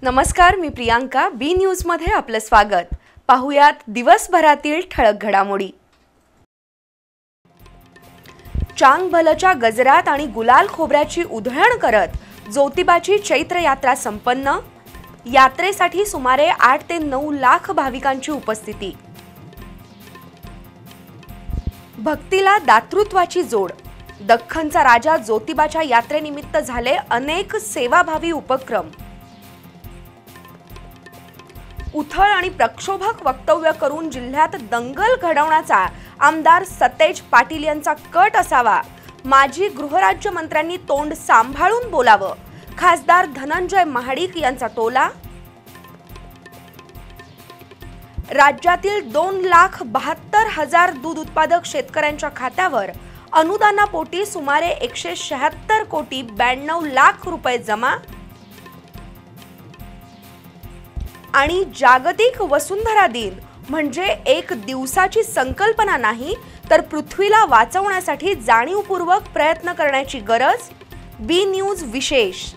नमस्कार, मी प्रियांका. बी न्यूज मध्ये आपलं स्वागत. पाहुयात दिवसभरातील ठळक घडामोडी. चांगभलच्या गजरात आणि गुलाल खोबऱ्याची उधळण करत ज्योतिबाची चैत्र यात्रा संपन्न. यात्रेसाठी सुमारे 8 ते 9 लाख भाविकांची उपस्थिती. भक्तीला दातृत्वाची जोड. दख्खनचा राजा ज्योतिबाच्या यात्रेनिमित्त झाले अनेक सेवाभावी उपक्रम. उथळ आणि प्रक्षोभक वक्तव्य करून जिल्ह्यात दंगल घडवण्याचा आमदार सतेज पाटील यांचा कट असावा. माजी गृहराज्यमंत्र्यांनी तोंड सांभाळून बोलावं. खासदार धनंजय महाडिक यांचा टोला. राज्यातील 2,72,000 दूध उत्पादक शेतकऱ्यांच्या खात्यावर अनुदानापोटी सुमारे 176 कोटी 92 लाख रुपये जमा. आणि जागतिक वसुंधरा दिन म्हणजे एक दिवसाची संकल्पना नाही, तर पृथ्वीला वाचवण्यासाठी जाणीवपूर्वक प्रयत्न करण्याची गरज. बी न्यूज विशेष.